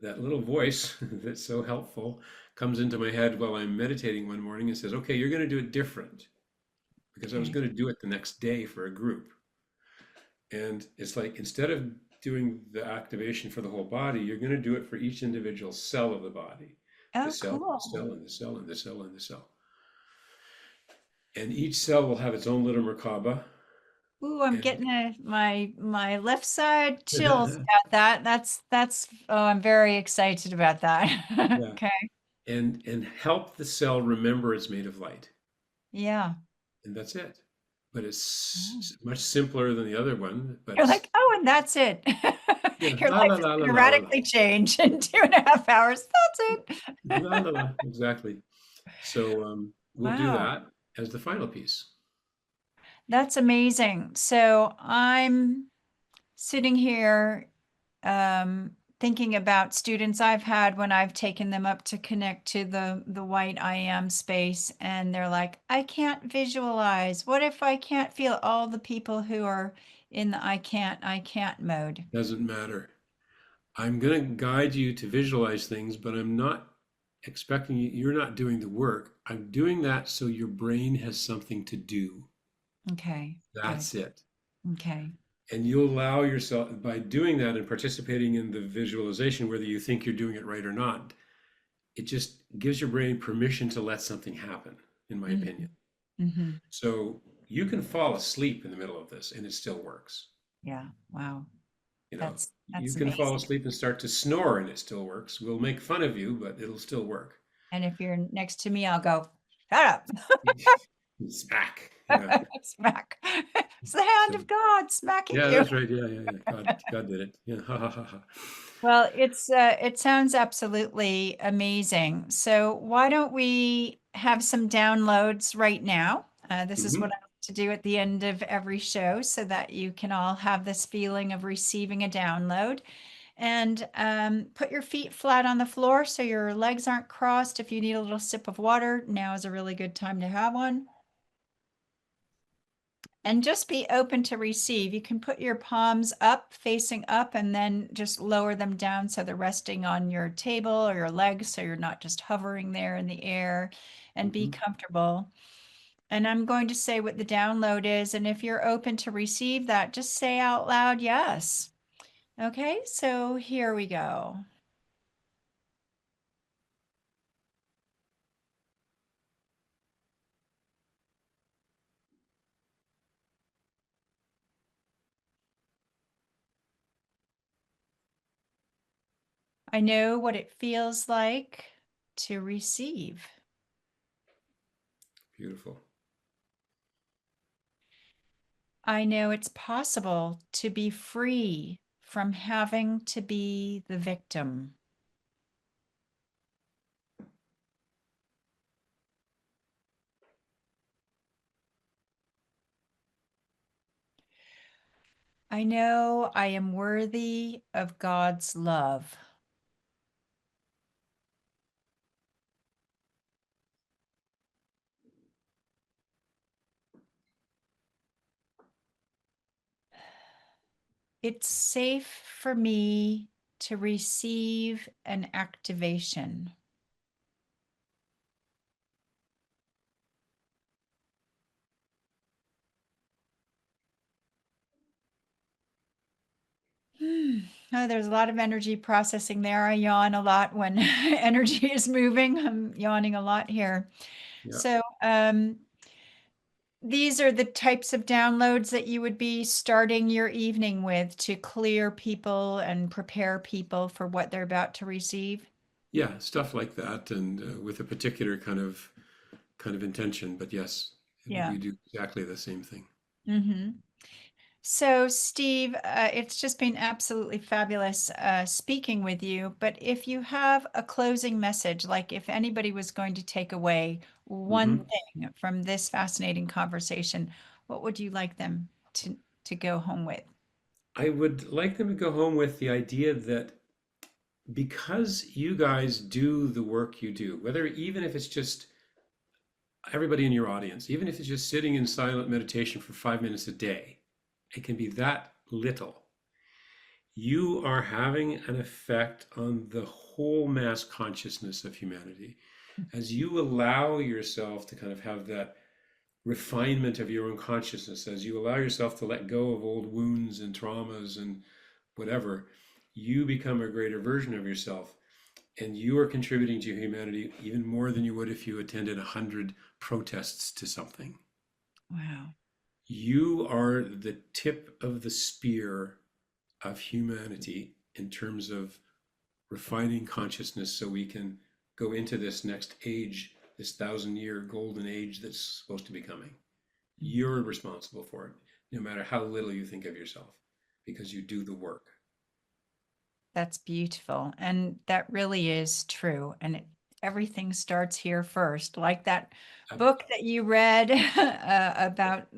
little voice that's so helpful comes into my head while I'm meditating one morning and says, "Okay, you're going to do it different," because I was Okay. going to do it the next day for a group. And it's like, instead of doing the activation for the whole body, you're going to do it for each individual cell of the body, the Oh, cell, the cool. cell, and the cell, and the cell, and the cell. And each cell will have its own little Merkaba. Ooh, I'm And getting my left side chills about that. That's oh, I'm very excited about that. yeah, Okay. and help the cell remember it's made of light. Yeah. And that's it. But it's much simpler than the other one. You're But like, oh, and that's it. yeah, Your la life la is la la going to la la la radically change in 2.5 hours. That's la la it. la. Exactly. So we'll do Wow. that as the final piece. That's amazing. So I'm sitting here thinking about students I've had when I've taken them up to connect to the white I am space, and they're like, I can't visualize. What if I can't feel? All the people who are in the I can't mode. Doesn't matter. I'm going to guide you to visualize things, but I'm not expecting you, you're not doing the work. I'm doing that so your brain has something to do. Okay, good. That's it. Okay. And you'll allow yourself, by doing that and participating in the visualization, whether you think you're doing it right or not, it just gives your brain permission to let something happen, in my Mm-hmm. opinion. Mm-hmm. So you can fall asleep in the middle of this and it still works. Yeah. Wow. You know, you That's can fall amazing. asleep and start to snore and it still works. We'll make fun of you, but it'll still work. And if you're next to me, I'll go, shut up. Smack. Yeah. Smack. It's the hand So of God smacking yeah, you. that's right. Yeah, yeah, yeah. God did it. Yeah. Ha ha ha ha. Well, it sounds absolutely amazing. So why don't we have some downloads right now? This is what Hmm. I like to do at the end of every show so that you can all have this feeling of receiving a download. And put your feet flat on the floor so your legs aren't crossed. If you need a little sip of water, now is a really good time to have one. And just be open to receive. You can put your palms up, facing up, and then just lower them down so they're resting on your table or your legs so you're not just hovering there in the air, and be Hmm. comfortable. And I'm going to say what the download is. And if you're open to receive that, just say out loud, yes. Okay, so here we go. I know what it feels like to receive. Beautiful. I know it's possible to be free from having to be the victim. I know I am worthy of God's love. It's safe for me to receive an activation. Oh, there's a lot of energy processing there. I yawn a lot when energy is moving. I'm yawning a lot here. Yeah. So, these are the types of downloads that you would be starting your evening with to clear people and prepare people for what they're about to receive. Yeah, stuff like that, and with a particular kind of intention. But yes, Yeah. we do exactly the same thing. hmm So, Steve, it's just been absolutely fabulous speaking with you. But if you have a closing message, like if anybody was going to take away one Hmm. thing from this fascinating conversation, what would you like them to go home with? I would like them to go home with the idea that because you guys do the work you do, whether even if it's just everybody in your audience, even if it's just sitting in silent meditation for 5 minutes a day, it can be that little. You are having an effect on the whole mass consciousness of humanity. As you allow yourself to kind of have that refinement of your own consciousness, as you allow yourself to let go of old wounds and traumas and whatever, you become a greater version of yourself. And you are contributing to humanity even more than you would if you attended 100 protests to something. Wow. You are the tip of the spear of humanity in terms of refining consciousness so we can go into this next age, this 1,000-year golden age that's supposed to be coming. You're responsible for it, no matter how little you think of yourself, because you do the work. That's beautiful. And that really is true. And everything starts here first. Like that book that you read about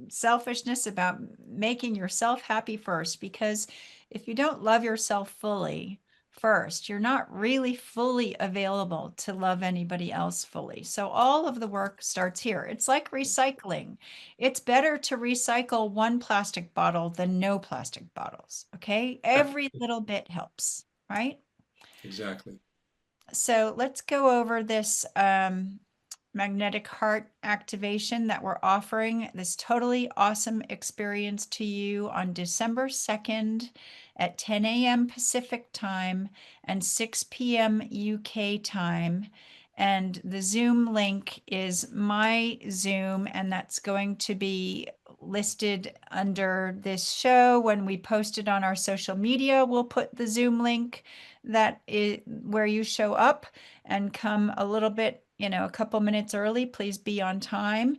selfishness, about making yourself happy first. Because if you don't love yourself fully first, you're not really fully available to love anybody else fully. So all of the work starts here. It's like recycling. It's better to recycle one plastic bottle than no plastic bottles. Okay. Yeah, Every little bit helps, right? exactly. So let's go over this magnetic heart activation that we're offering, this totally awesome experience to you on December 2nd at 10 a.m. Pacific time and 6 p.m. UK time. And the Zoom link is my Zoom, and that's going to be listed under this show. When we post it on our social media, we'll put the Zoom link that is where you show up and come a little bit, a couple minutes early. Please be on time.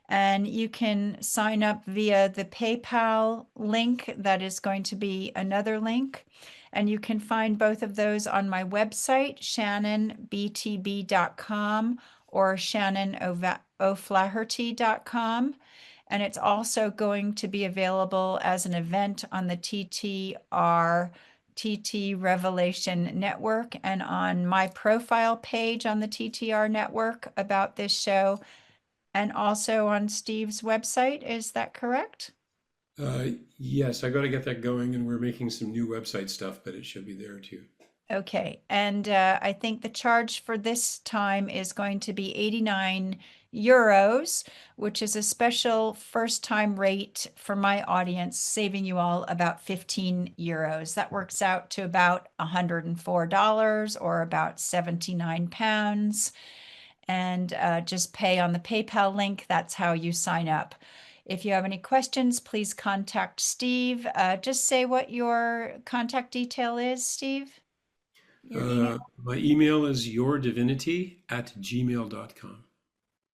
And you can sign up via the PayPal link. That is going to be another link. And you can find both of those on my website, shannonbtb.com or shannonoflaherty.com. And it's also going to be available as an event on the TT Revelation Network and on my profile page on the TTR network about this show, and also on Steve's website. Is that correct? Yes, I got to get that going, and we're making some new website stuff, but it should be there too. Okay. And I think the charge for this time is going to be 89 euros, which is a special first time rate for my audience, saving you all about 15 euros. That works out to about $104 or about 79 pounds. And just pay on the PayPal link. That's how you sign up. If you have any questions, please contact Steve. Just say what your contact detail is, Steve. Your email, My email is yourdivinity@gmail.com.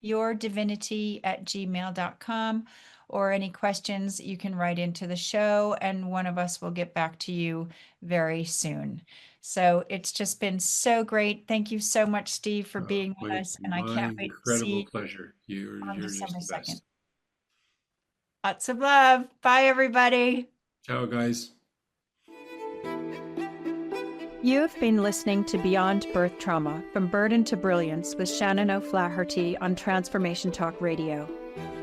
yourdivinity@gmail.com, or any questions you can write into the show, and one of us will get back to you very soon. So it's just been so great. Thank you so much, Steve, for being with us, and I My can't wait to incredible see you pleasure. You're on you're December just the 2nd. best. Lots of love. Bye, everybody. Ciao, guys. You have been listening to Beyond Birth Trauma, From Burden to Brilliance with Shannon O'Flaherty on Transformation Talk Radio.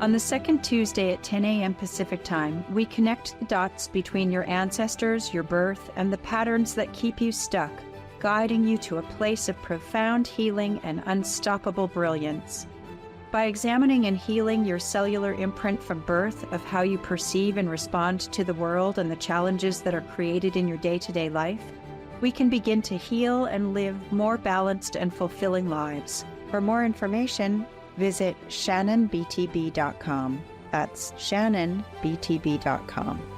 On the second Tuesday at 10 a.m. Pacific Time, we connect the dots between your ancestors, your birth, and the patterns that keep you stuck, guiding you to a place of profound healing and unstoppable brilliance. By examining and healing your cellular imprint from birth of how you perceive and respond to the world and the challenges that are created in your day-to-day life, we can begin to heal and live more balanced and fulfilling lives. For more information, visit shannonbtb.com. That's shannonbtb.com.